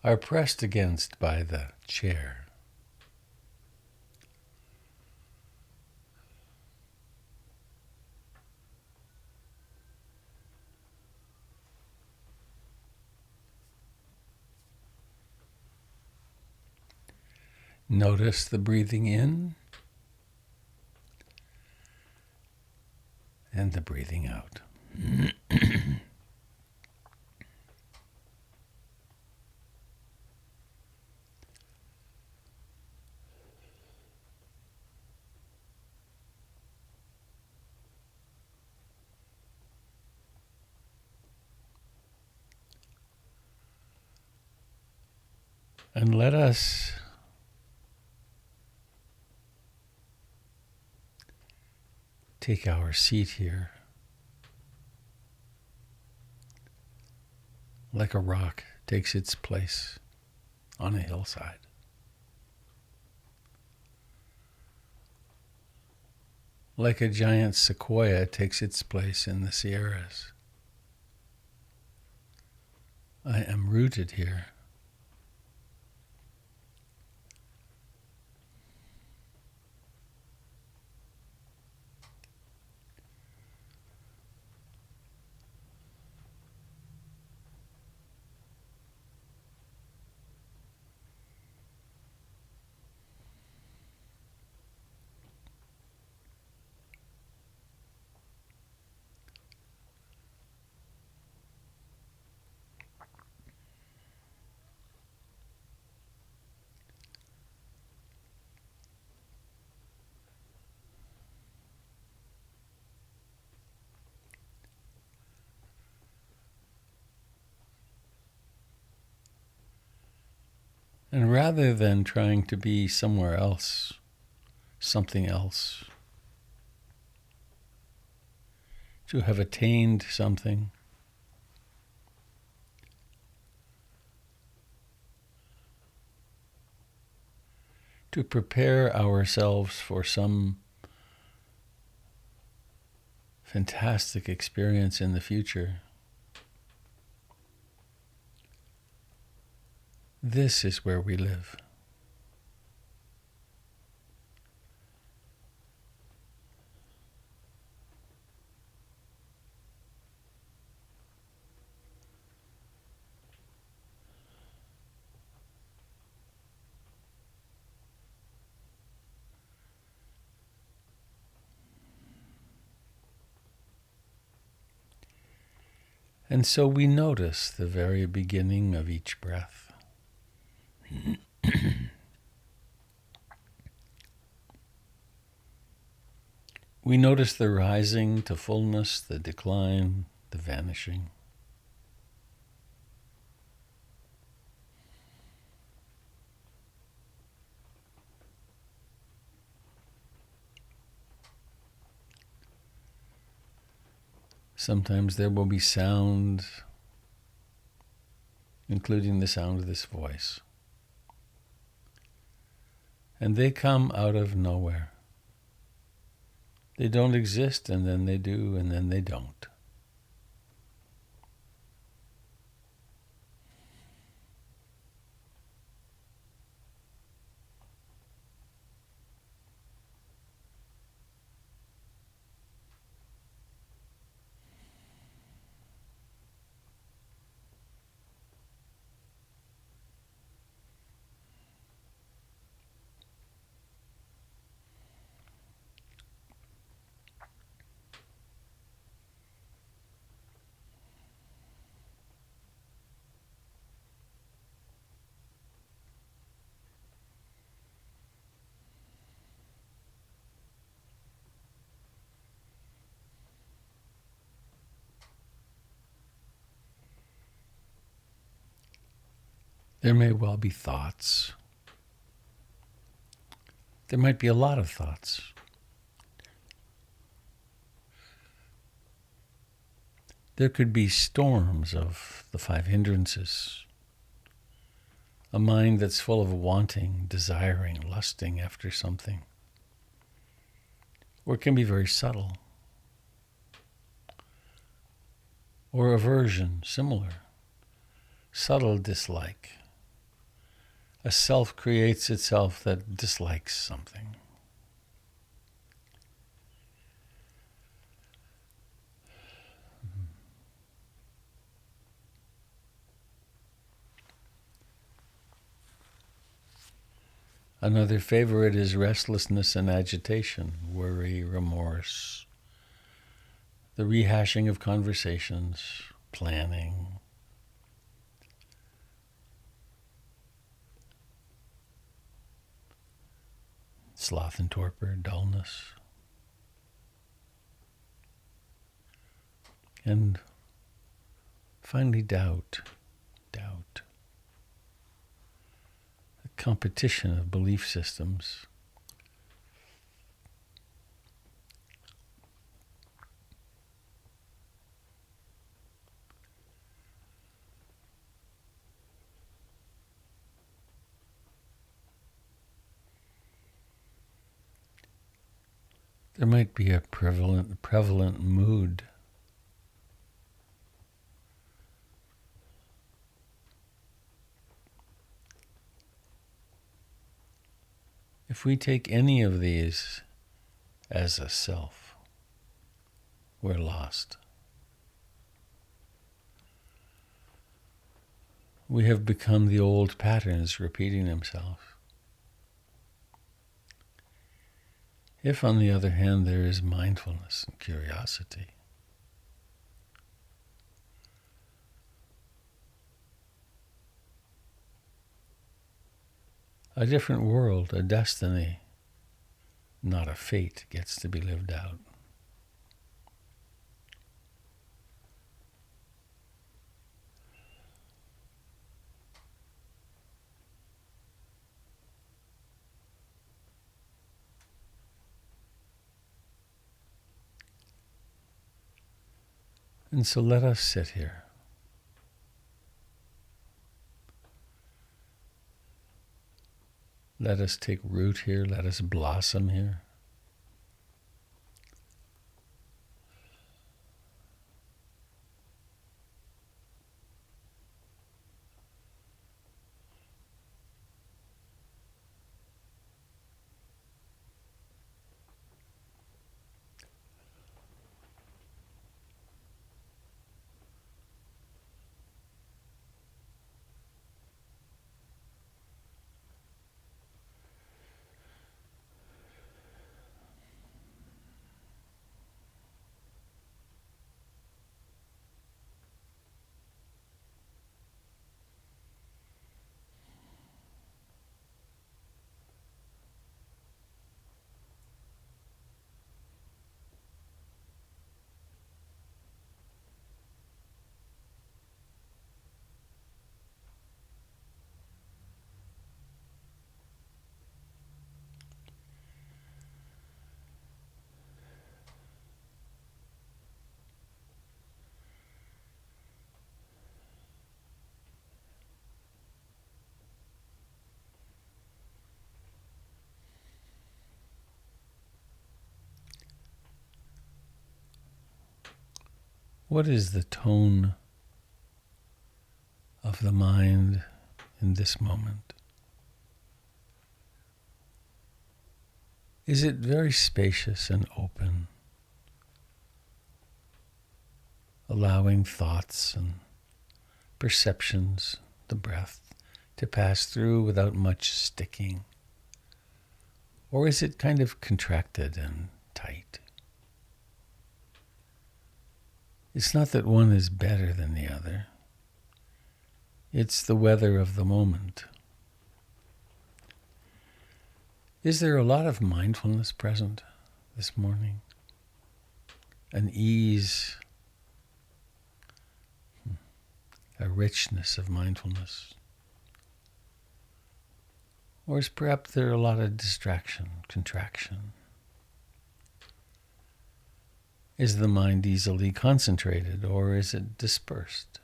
are pressed against by the chair. Notice the breathing in and the breathing out. And let us take our seat here like a rock takes its place on a hillside. Like a giant sequoia takes its place in the Sierras. I am rooted here. And rather than trying to be somewhere else, something else, to have attained something, to prepare ourselves for some fantastic experience in the future, this is where we live. And so we notice the very beginning of each breath. We notice the rising to fullness, the decline, the vanishing. Sometimes there will be sound, including the sound of this voice. And they come out of nowhere. They don't exist, and then they do, and then they don't. There may well be thoughts. There might be a lot of thoughts. There could be storms of the 5 hindrances. A mind that's full of wanting, desiring, lusting after something. Or it can be very subtle. Or aversion, similar. Subtle dislike, A self creates itself that dislikes something. Another favorite is restlessness and agitation, worry, remorse, the rehashing of conversations, planning. Sloth and torpor, dullness. And finally, doubt. Doubt. The competition of belief systems. There might be a prevalent mood. If we take any of these as a self, we're lost. We have become the old patterns repeating themselves. If, on the other hand, there is mindfulness and curiosity, a different world, a destiny, not a fate, gets to be lived out. And so let us sit here. Let us take root here. Let us blossom here. What is the tone of the mind in this moment? Is it very spacious and open, allowing thoughts and perceptions, the breath, to pass through without much sticking? Or is it kind of contracted and tight? It's not that one is better than the other. It's the weather of the moment. Is there a lot of mindfulness present this morning? An ease, a richness of mindfulness? Or is perhaps there a lot of distraction, contraction? Is the mind easily concentrated, or is it dispersed?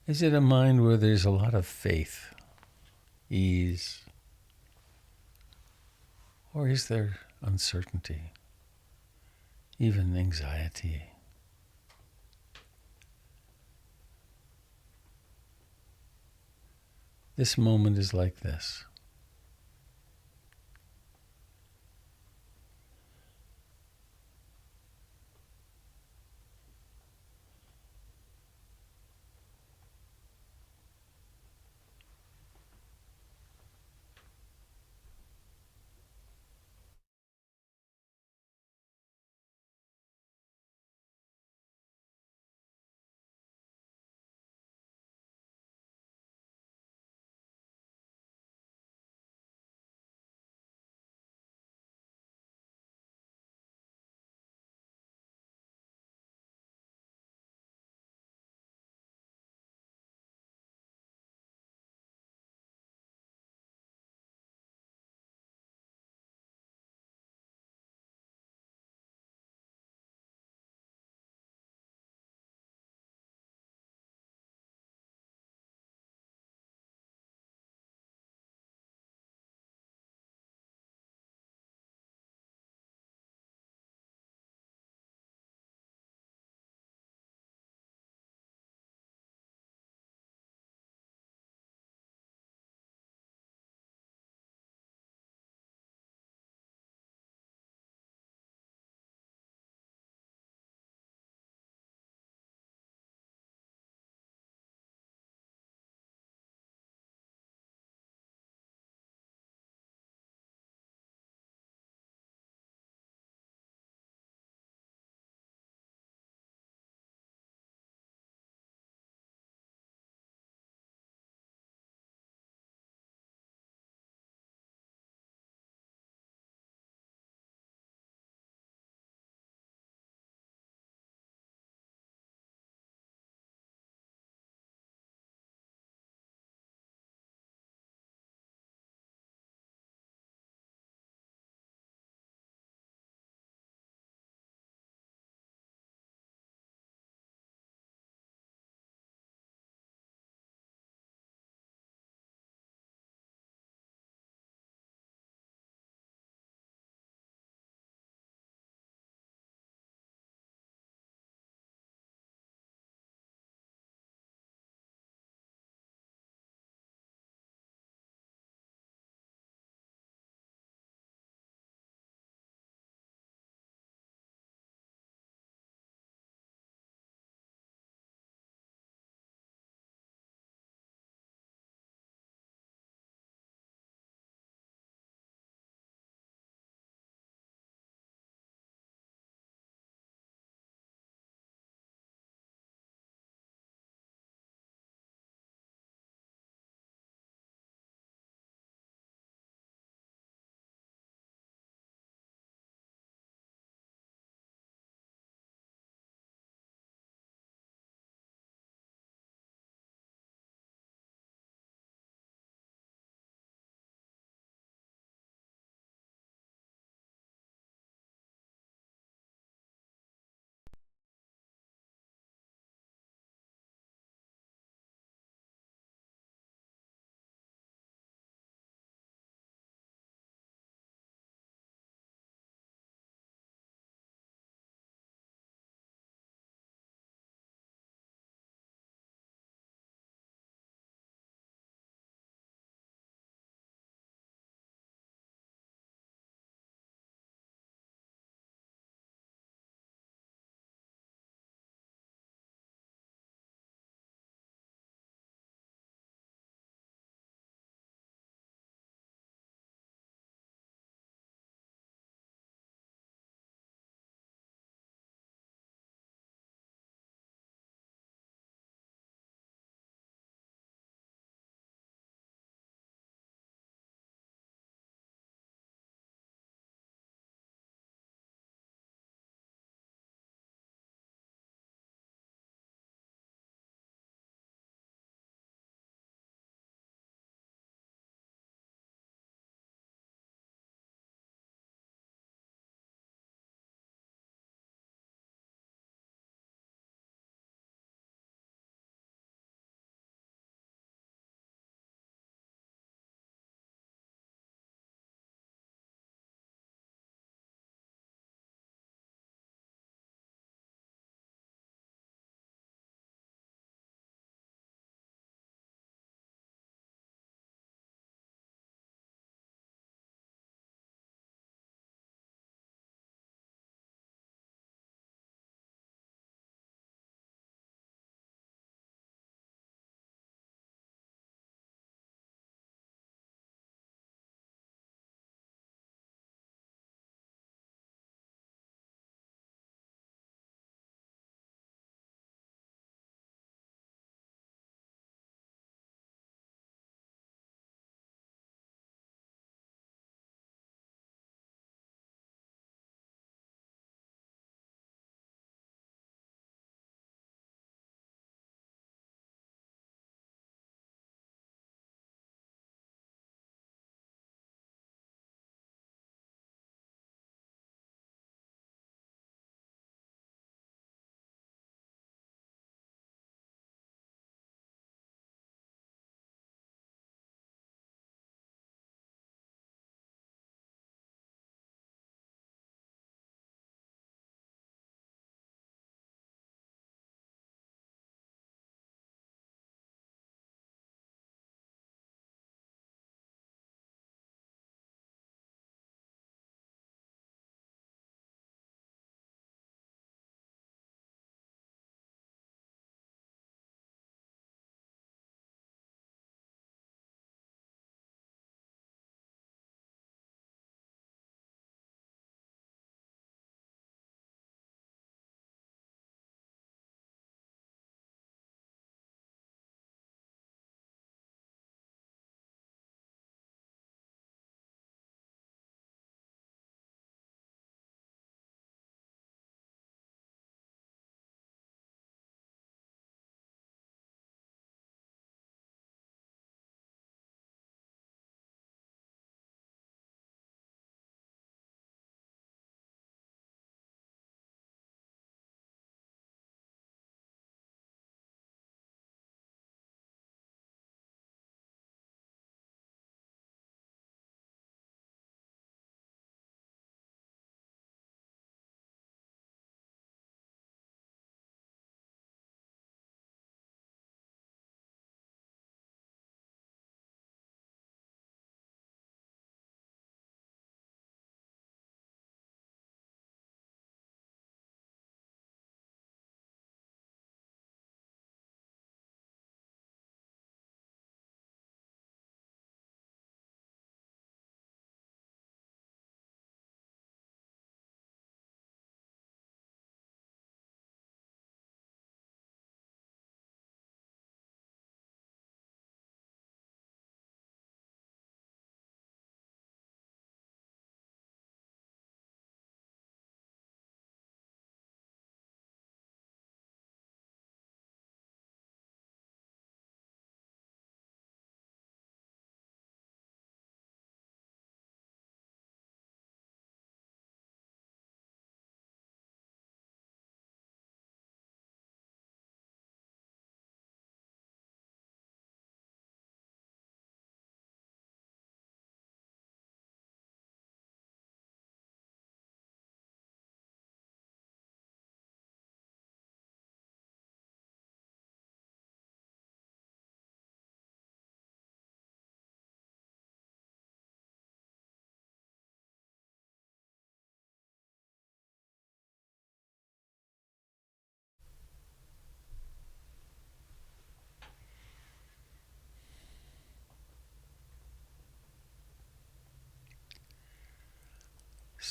Is it a mind where there's a lot of faith, ease, or is there uncertainty, even anxiety. This moment is like this.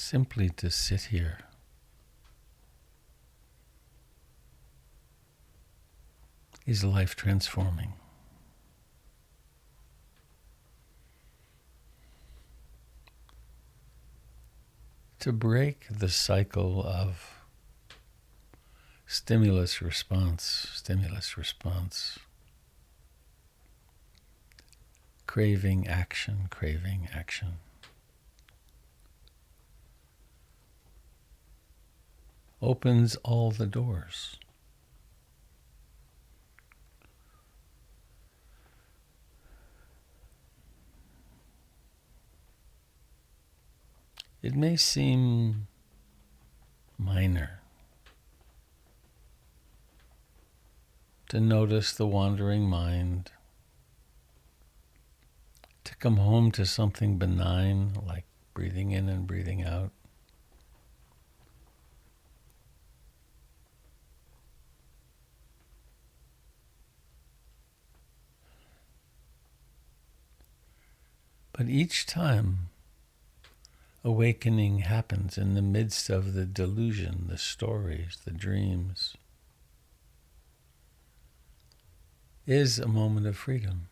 simply to sit here is life transforming. To break the cycle of stimulus response, craving action, opens all the doors. It may seem minor to notice the wandering mind, to come home to something benign like breathing in and breathing out. But each time awakening happens in the midst of the delusion, the stories, the dreams, is a moment of freedom.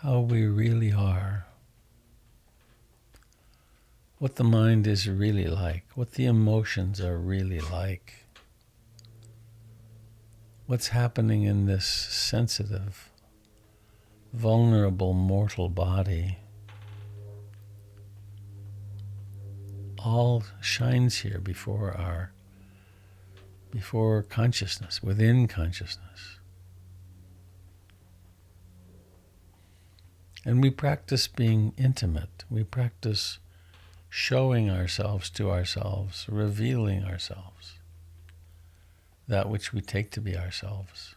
How we really are, what the mind is really like, what the emotions are really like, what's happening in this sensitive, vulnerable, mortal body, all shines here before consciousness, within consciousness. And we practice being intimate. We practice showing ourselves to ourselves, revealing ourselves, that which we take to be ourselves.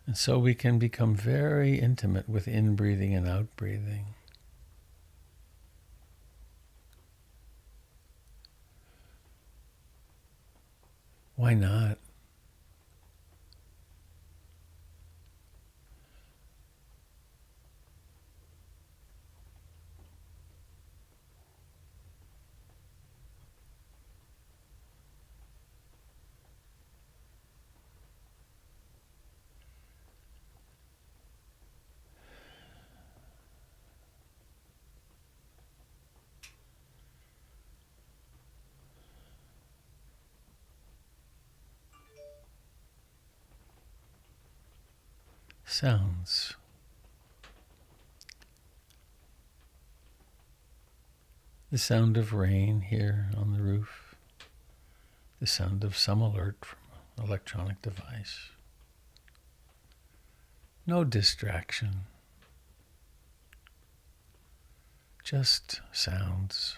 And so we can become very intimate with in-breathing and out-breathing. Why not? Sounds. The sound of rain here on the roof. The sound of some alert from an electronic device. No distraction. Just sounds.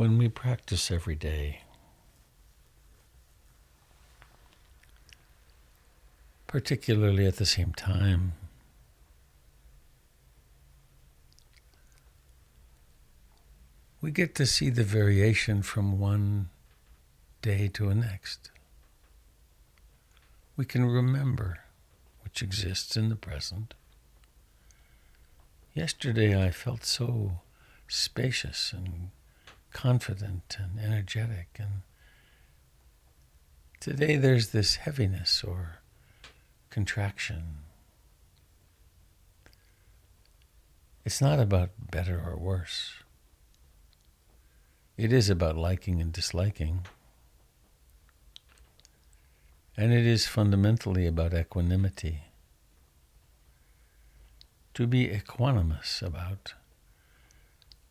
when we practice every day, particularly at the same time, we get to see the variation from one day to the next. We can remember which exists in the present. Yesterday I felt so spacious and confident and energetic, and today there's this heaviness or contraction. It's not about better or worse. It is about liking and disliking. And it is fundamentally about equanimity. To be equanimous about,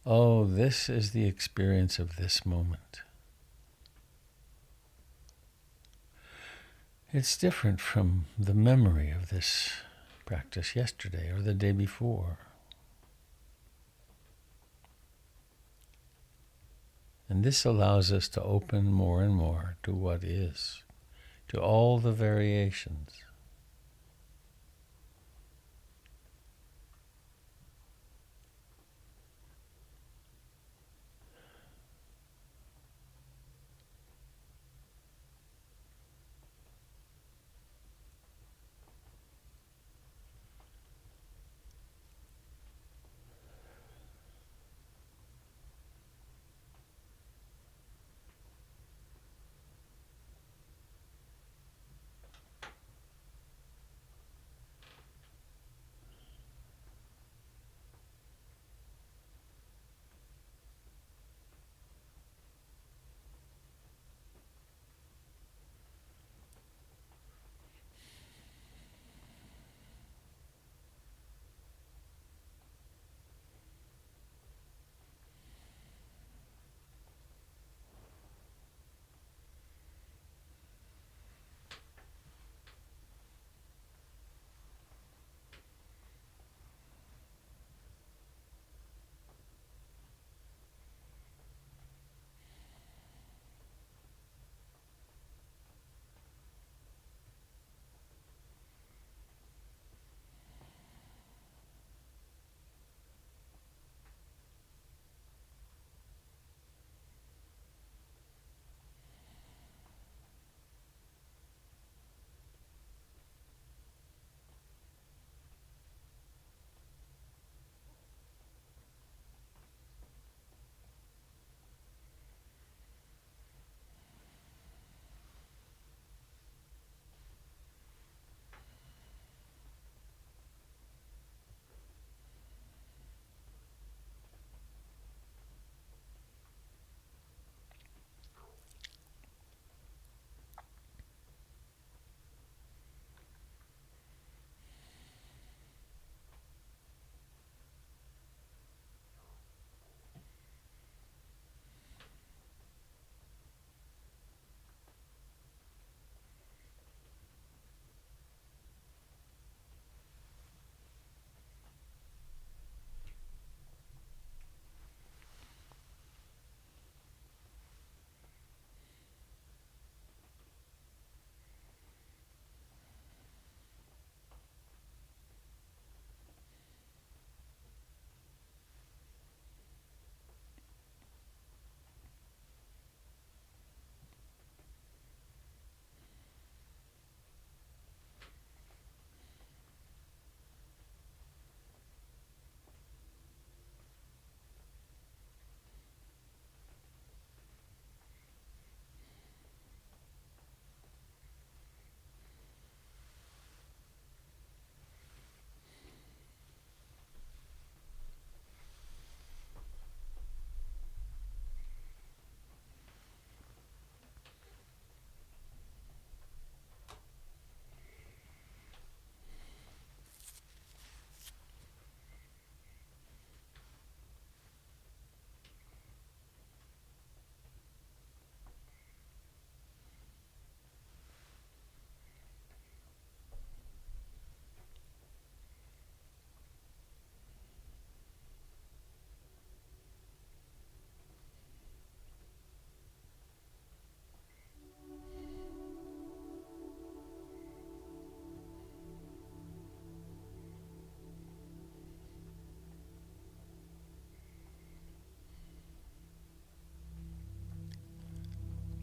oh, this is the experience of this moment. It's different from the memory of this practice yesterday or the day before. And this allows us to open more and more to what is, to all the variations.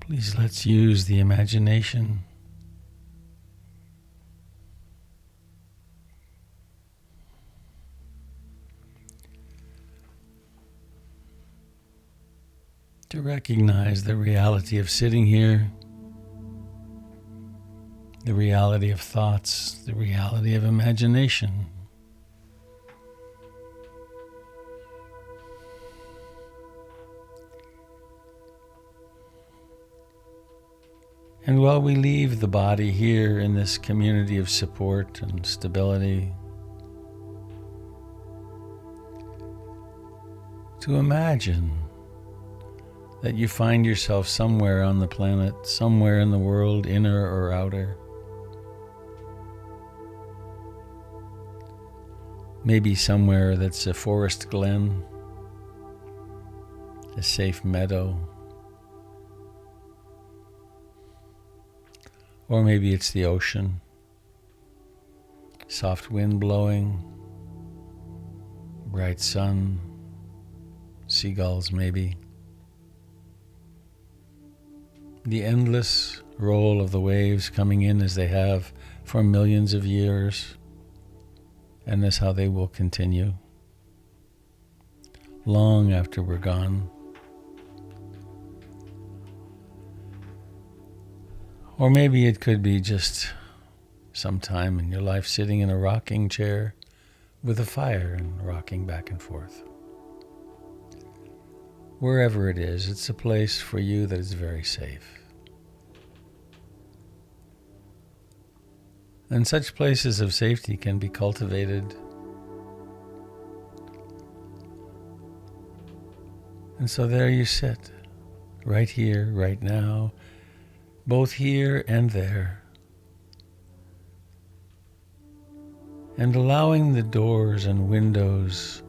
Please let's use the imagination to recognize the reality of sitting here, the reality of thoughts, the reality of imagination. And while we leave the body here in this community of support and stability, to imagine that you find yourself somewhere on the planet, somewhere in the world, inner or outer. Maybe somewhere that's a forest glen, a safe meadow, or maybe it's the ocean, soft wind blowing, bright sun, seagulls maybe. The endless roll of the waves coming in as they have for millions of years, and that's how they will continue long after we're gone. Or maybe it could be just some time in your life sitting in a rocking chair with a fire and rocking back and forth. Wherever it is, it's a place for you that is very safe. And such places of safety can be cultivated. And so there you sit, right here, right now, both here and there, and allowing the doors and windows,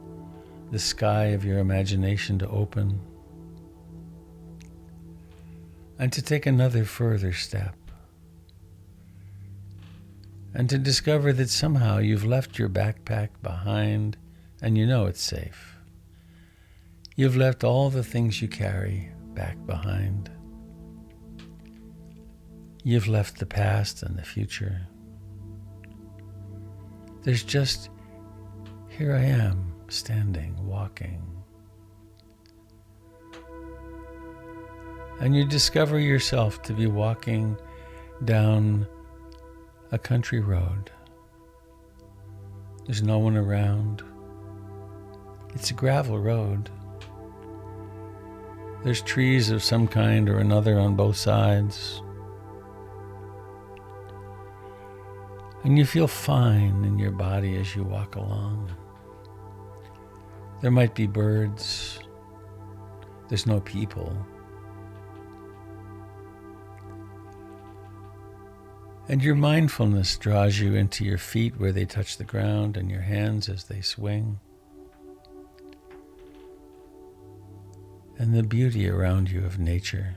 the sky of your imagination to open, and to take another further step, and to discover that somehow you've left your backpack behind and you know it's safe. You've left all the things you carry back behind. You've left the past and the future. There's just, here I am, standing, walking. And you discover yourself to be walking down a country road. There's no one around. It's a gravel road. There's trees of some kind or another on both sides. And you feel fine in your body as you walk along. There might be birds. There's no people. And your mindfulness draws you into your feet where they touch the ground and your hands as they swing. And the beauty around you of nature.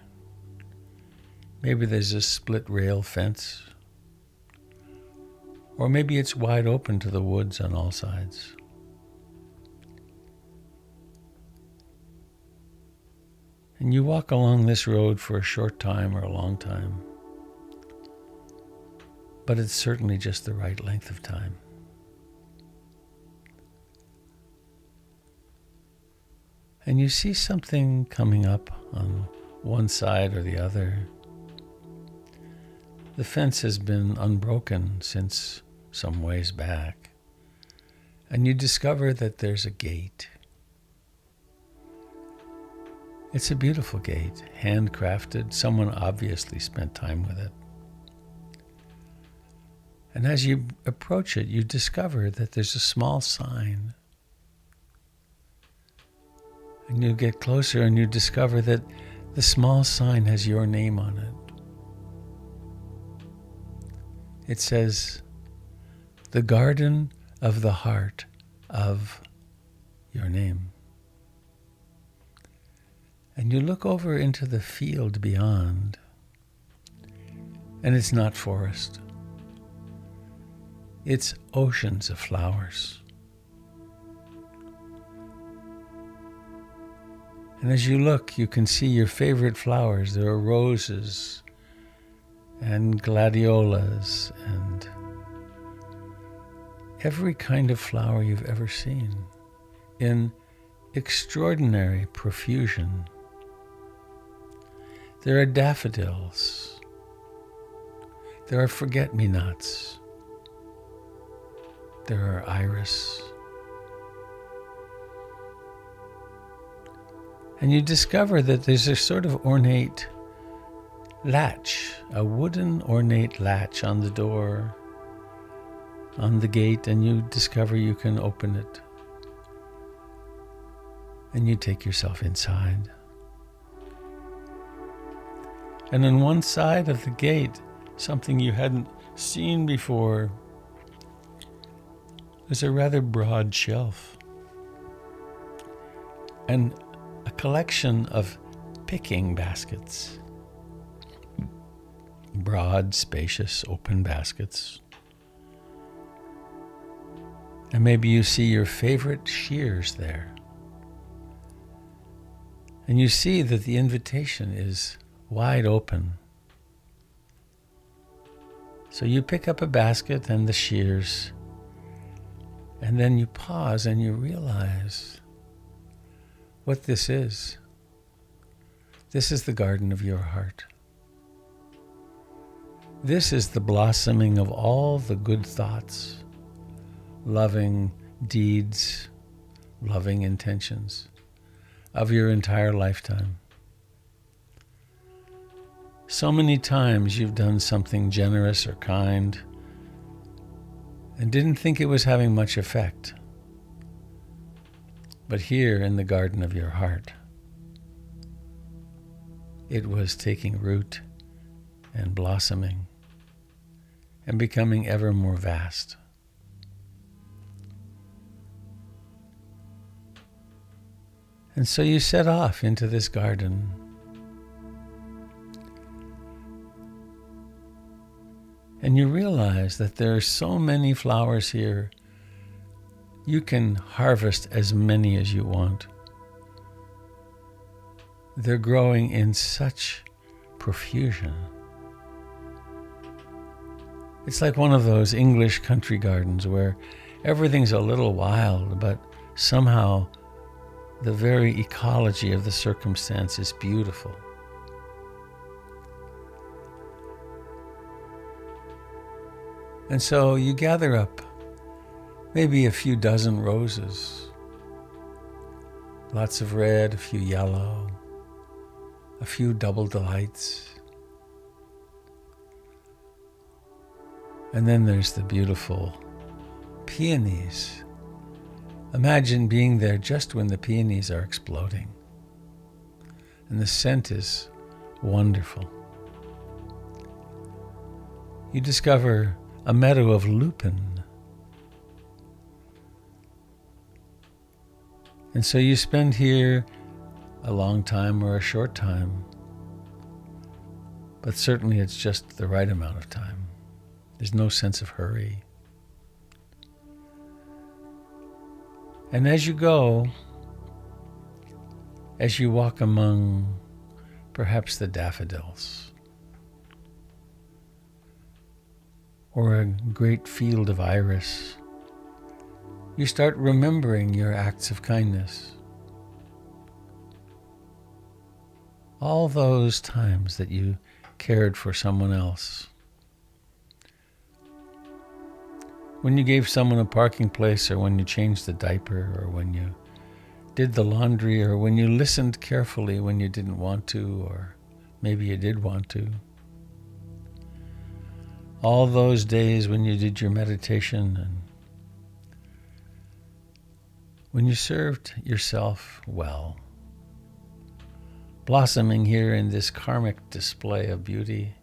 Maybe there's a split rail fence. Or maybe it's wide open to the woods on all sides. And you walk along this road for a short time or a long time. But it's certainly just the right length of time. And you see something coming up on one side or the other. The fence has been unbroken since some ways back. And you discover that there's a gate. It's a beautiful gate, handcrafted. Someone obviously spent time with it. And as you approach it, you discover that there's a small sign. And you get closer and you discover that the small sign has your name on it. It says, "The Garden of the Heart of your name." And you look over into the field beyond, and it's not forest. It's oceans of flowers. And as you look, you can see your favorite flowers. There are roses and gladiolas and every kind of flower you've ever seen in extraordinary profusion. There are daffodils. There are forget-me-nots. There are iris. And you discover that there's a sort of ornate latch, a wooden ornate latch on the door, on the gate, and you discover you can open it. And you take yourself inside. And on one side of the gate, something you hadn't seen before, there's a rather broad shelf. And a collection of picking baskets. Broad, spacious, open baskets. And maybe you see your favorite shears there. And you see that the invitation is wide open. So you pick up a basket and the shears, and then you pause and you realize what this is. This is the garden of your heart. This is the blossoming of all the good thoughts, loving deeds, loving intentions of your entire lifetime. So many times you've done something generous or kind and didn't think it was having much effect. But here in the garden of your heart, it was taking root and blossoming and becoming ever more vast. And so you set off into this garden. And you realize that there are so many flowers here. You can harvest as many as you want. They're growing in such profusion. It's like one of those English country gardens where everything's a little wild, but somehow the very ecology of the circumstance is beautiful. And so you gather up maybe a few dozen roses, lots of red, a few yellow, a few double delights. And then there's the beautiful peonies. Imagine being there just when the peonies are exploding. And the scent is wonderful. You discover a meadow of lupin. And so you spend here a long time or a short time, but certainly it's just the right amount of time. There's no sense of hurry. And as you go, as you walk among perhaps the daffodils, or a great field of iris, you start remembering your acts of kindness. All those times that you cared for someone else. When you gave someone a parking place, or when you changed the diaper, or when you did the laundry, or when you listened carefully when you didn't want to, or maybe you did want to. All those days when you did your meditation and when you served yourself well, blossoming here in this karmic display of beauty,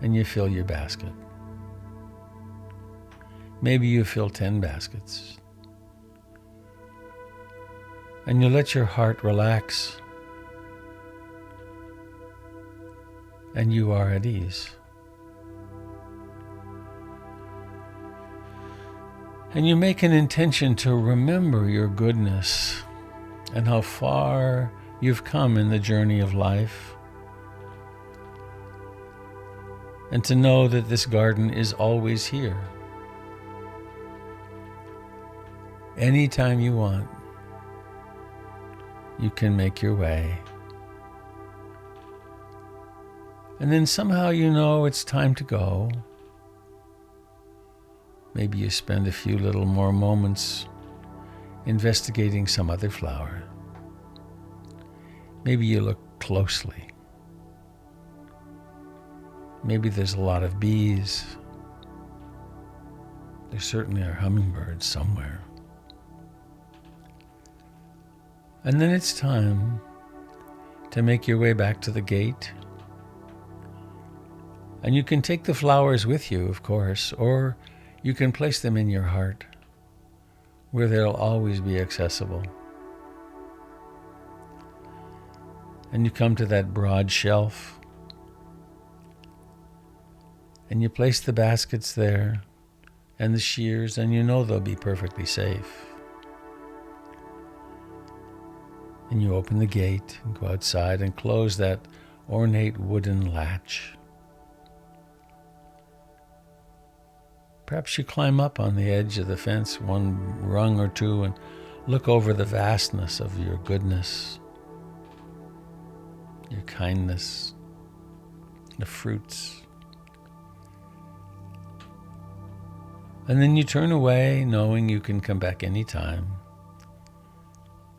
and you fill your basket. Maybe you fill 10 baskets. And you let your heart relax, and you are at ease. And you make an intention to remember your goodness and how far you've come in the journey of life, and to know that this garden is always here. Anytime you want, you can make your way. And then somehow you know it's time to go. Maybe you spend a few little more moments investigating some other flower. Maybe you look closely. Maybe there's a lot of bees. There certainly are hummingbirds somewhere. And then it's time to make your way back to the gate. And you can take the flowers with you, of course, or you can place them in your heart, where they'll always be accessible. And you come to that broad shelf, and you place the baskets there and the shears, and you know they'll be perfectly safe. And you open the gate and go outside and close that ornate wooden latch. Perhaps you climb up on the edge of the fence, one rung or two, and look over the vastness of your goodness, your kindness, the fruits. And then you turn away, knowing you can come back anytime,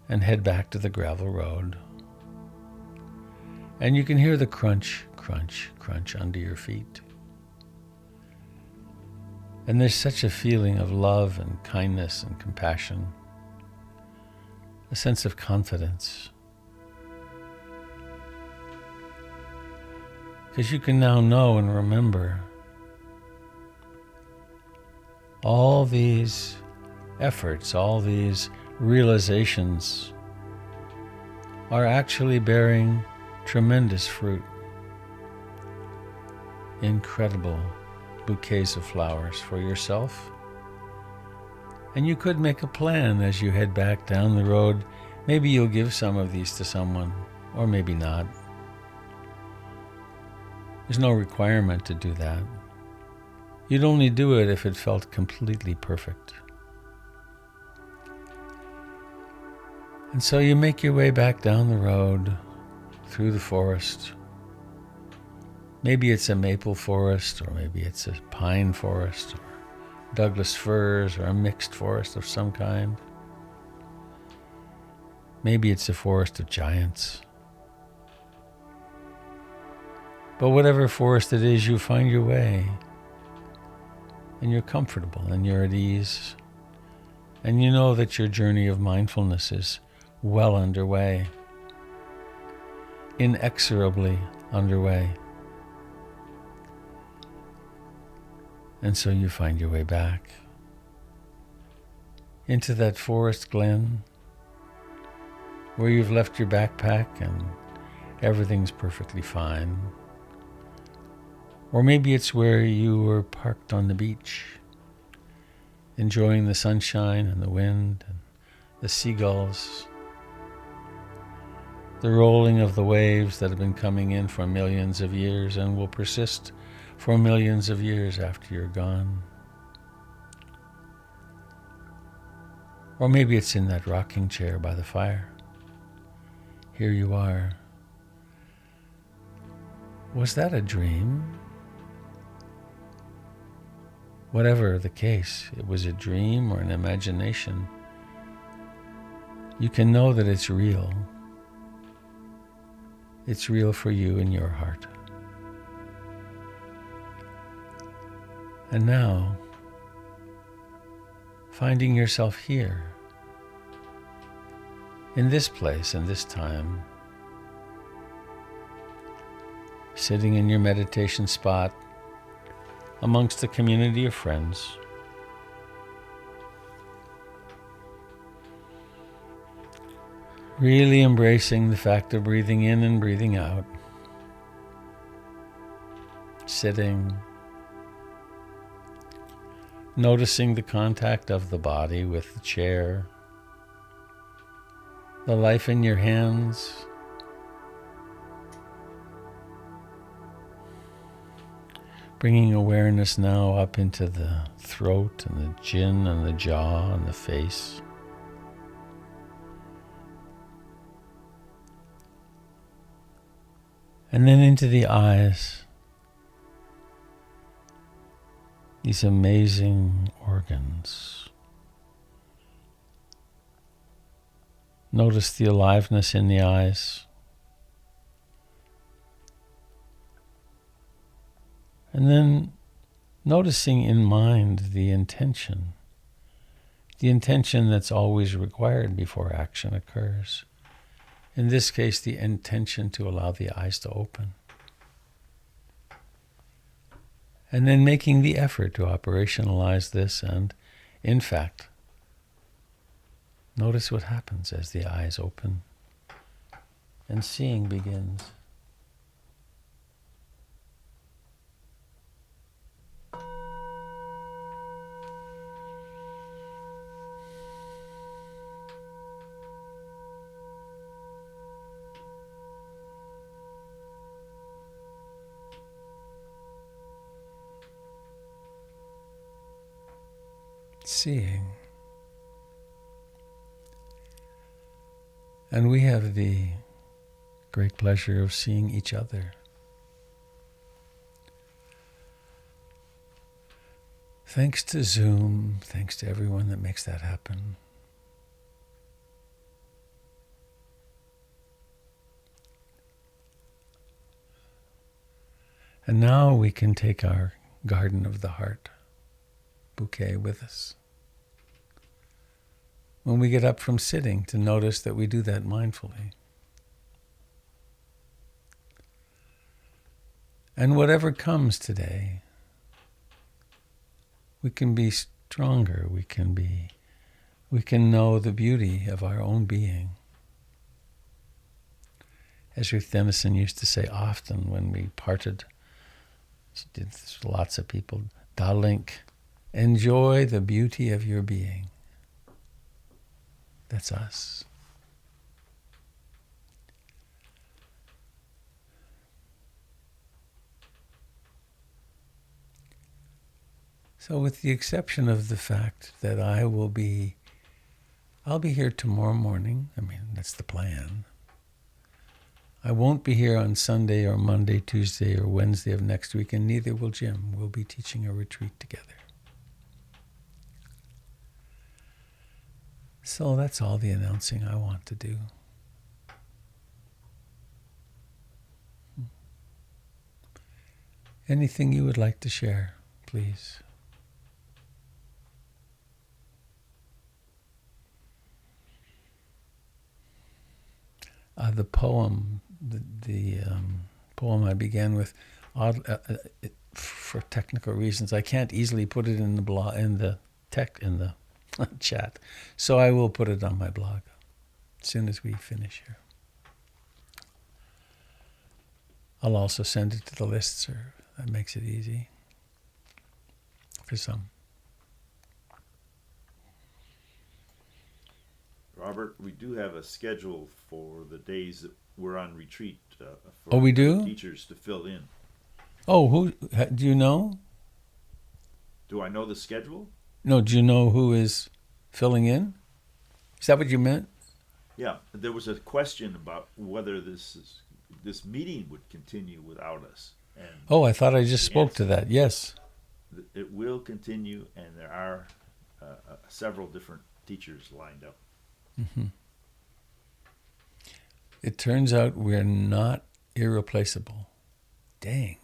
and head back to the gravel road. And you can hear the crunch, crunch, crunch under your feet. And there's such a feeling of love and kindness and compassion, a sense of confidence. Because you can now know and remember all these efforts, all these realizations are actually bearing tremendous fruit. Incredible bouquets of flowers for yourself. And you could make a plan as you head back down the road. Maybe you'll give some of these to someone, or maybe not. There's no requirement to do that. You'd only do it if it felt completely perfect. And so you make your way back down the road, through the forest. Maybe it's a maple forest, or maybe it's a pine forest, or Douglas firs, or a mixed forest of some kind. Maybe it's a forest of giants. But whatever forest it is, you find your way, and you're comfortable, and you're at ease, and you know that your journey of mindfulness is well underway, inexorably underway. And so you find your way back into that forest glen where you've left your backpack and everything's perfectly fine. Or maybe it's where you were parked on the beach, enjoying the sunshine and the wind and the seagulls, the rolling of the waves that have been coming in for millions of years and will persist for millions of years after you're gone. Or maybe it's in that rocking chair by the fire. Here you are. Was that a dream? Whatever the case, it was a dream or an imagination, you can know that it's real. It's real for you in your heart. And now, finding yourself here, in this place and this time, sitting in your meditation spot amongst a community of friends, really embracing the fact of breathing in and breathing out, sitting, noticing the contact of the body with the chair, the life in your hands. Bringing awareness now up into the throat and the chin and the jaw and the face. And then into the eyes. These amazing organs. Notice the aliveness in the eyes. And then noticing in mind the intention that's always required before action occurs. In this case, the intention to allow the eyes to open. And then making the effort to operationalize this and, in fact, notice what happens as the eyes open and seeing begins. Seeing. And we have the great pleasure of seeing each other. Thanks to Zoom, thanks to everyone that makes that happen. And now we can take our garden of the heart bouquet with us. When we get up from sitting, to notice that we do that mindfully. And whatever comes today, we can be stronger, we can know the beauty of our own being. As Ruth Denison used to say often when we parted, she did this with lots of people, Dalink, enjoy the beauty of your being. That's us. So with the exception of the fact that I'll be here tomorrow morning. I mean, that's the plan. I won't be here on Sunday or Monday, Tuesday or Wednesday of next week, and neither will Jim. We'll be teaching a retreat together. So that's all the announcing I want to do. Anything you would like to share, please. The poem, the poem I began with, for technical reasons, I can't easily put it in the chat, so I will put it on my blog as soon as we finish here. I'll also send it to the listserv. That makes it easy for some. Robert, we do have a schedule for the days that we're on retreat for we do? Teachers to fill in. Oh, do you know? Do I know the schedule? No, do you know who is filling in? Is that what you meant? Yeah, there was a question about whether this meeting would continue without us. And I thought I just spoke to that. Yes. It will continue, and there are several different teachers lined up. Mm-hmm. It turns out we're not irreplaceable. Dang.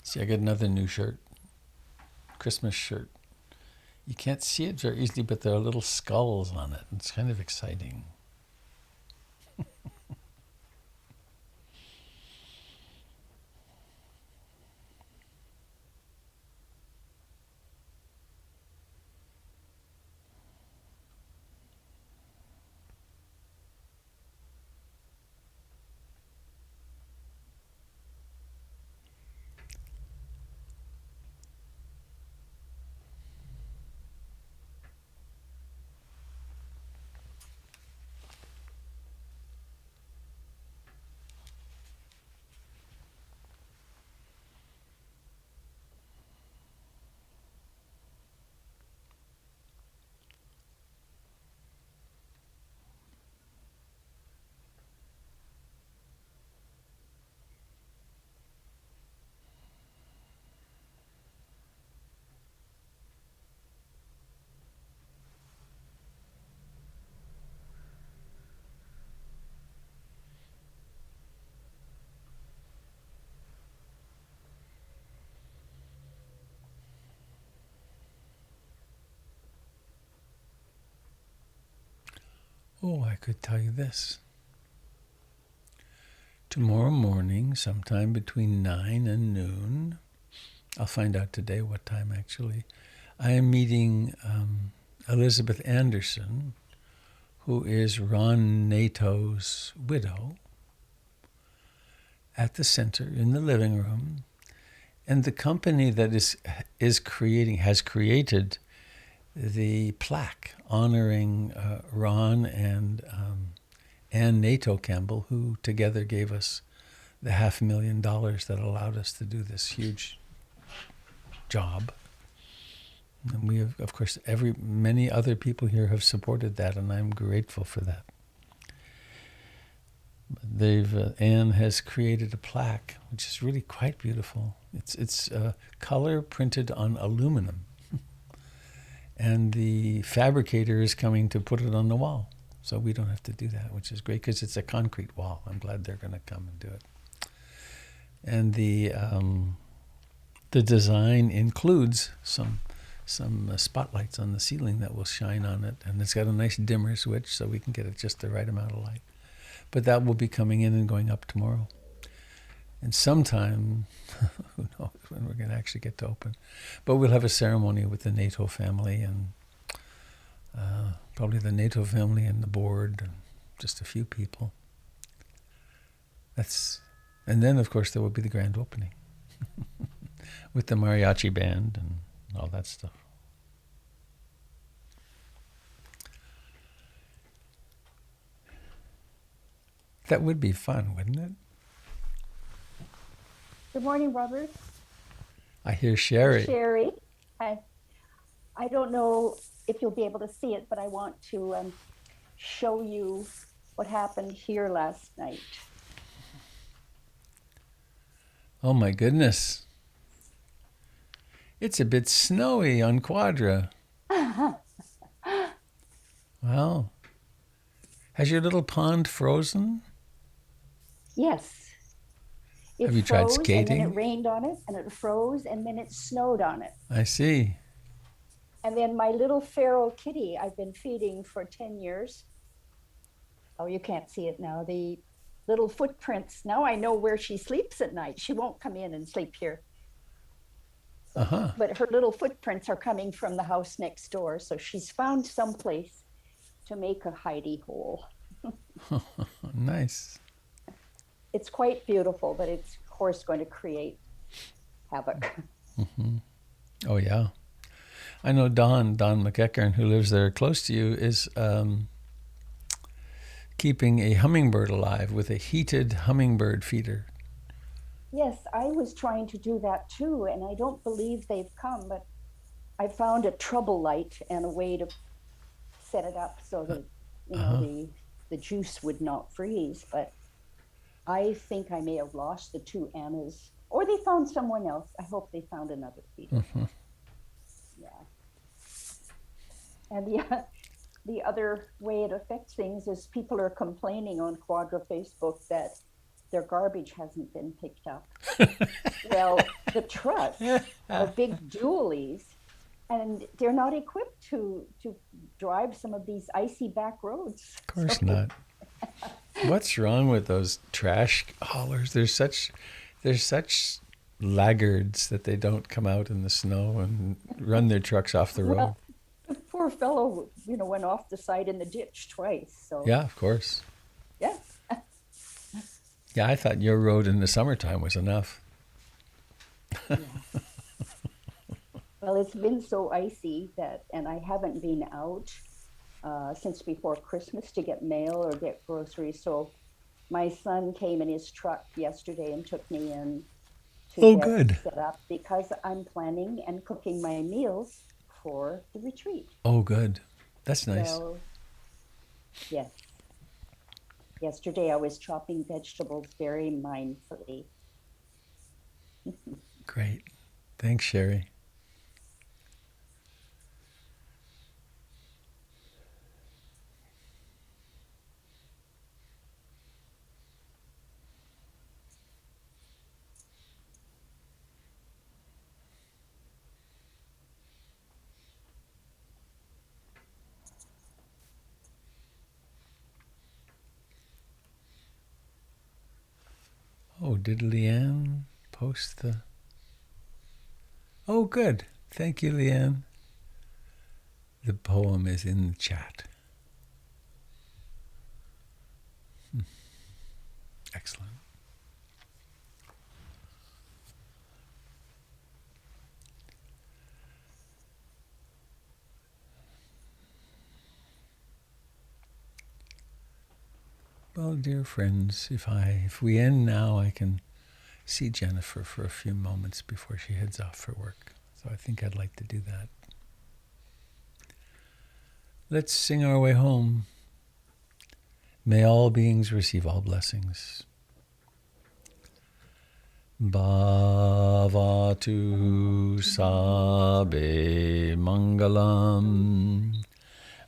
See, I got another new shirt. Christmas shirt. You can't see it very easily, but there are little skulls on it. It's kind of exciting. Oh, I could tell you this. Tomorrow morning, sometime between 9 and noon, I'll find out today what time actually, I am meeting Elizabeth Anderson, who is Ron Nato's widow, at the center in the living room. And the company that has created the plaque honoring Ron and Ann Nato Campbell, who together gave us the $500,000 that allowed us to do this huge job. And we have, of course, many other people here have supported that, and I'm grateful for that. Anne has created a plaque, which is really quite beautiful. It's color printed on aluminum, and the fabricator is coming to put it on the wall, so we don't have to do that, which is great because it's a concrete wall. I'm glad they're going to come and do it. And the design includes some spotlights on the ceiling that will shine on it, and it's got a nice dimmer switch so we can get it just the right amount of light. But that will be coming in and going up tomorrow. And sometime, who knows when we're going to actually get to open. But we'll have a ceremony with the Nato family and probably the Nato family and the board and just a few people. And then, of course, there will be the grand opening with the mariachi band and all that stuff. That would be fun, wouldn't it? Good morning, Robert. I hear Sherry. Sherry. Hi. I don't know if you'll be able to see it, but I want to show you what happened here last night. Oh my goodness. It's a bit snowy on Quadra. Wow. Has your little pond frozen? Yes. It Have you tried skating? And then it rained on it, and it froze, and then it snowed on it. I see. And then my little feral kitty I've been feeding for 10 years. Oh, you can't see it now. The little footprints. Now I know where she sleeps at night. She won't come in and sleep here. Uh-huh. But her little footprints are coming from the house next door. So she's found some place to make a hidey hole. Nice. It's quite beautiful, but it's, of course, going to create havoc. Mm-hmm. Oh, yeah. I know Don McEachern, who lives there close to you, is keeping a hummingbird alive with a heated hummingbird feeder. Yes, I was trying to do that too, and I don't believe they've come, but I found a trouble light and a way to set it up so that the juice would not freeze. But I think I may have lost the two Annas, or they found someone else. I hope they found another feeder. Mm-hmm. Yeah. And the other way it affects things is people are complaining on Quadra Facebook that their garbage hasn't been picked up. Well, the trucks are big dualies, and they're not equipped to drive some of these icy back roads. Of course not. What's wrong with those trash haulers? They're such laggards that they don't come out in the snow and run their trucks off the road. Well, the poor fellow, went off the side in the ditch twice. So Yeah, of course. yeah. Yeah, I thought your road in the summertime was enough. Yeah. Well, it's been so icy and I haven't been out since before Christmas to get mail or get groceries. So my son came in his truck yesterday and took me in to get set up because I'm planning and cooking my meals for the retreat. Oh, good. That's nice. So, yes. Yesterday I was chopping vegetables very mindfully. Great. Thanks, Sherry. Oh, did Leanne post the... Oh, good. Thank you, Leanne. The poem is in the chat. Excellent. Well, dear friends, if we end now, I can see Jennifer for a few moments before she heads off for work. So I think I'd like to do that. Let's sing our way home. May all beings receive all blessings. Bhavatu sabe mangalam.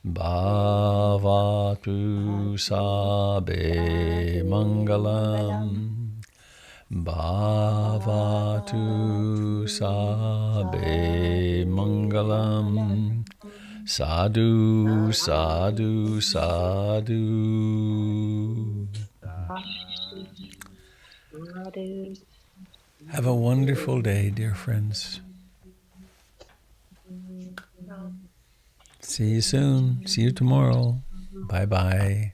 Bhavatu sabe mangalam. Bhavatu sabe mangalam. Sadhu, sadhu, sadhu. Have a wonderful day, dear friends. See you soon. See you tomorrow. Bye-bye.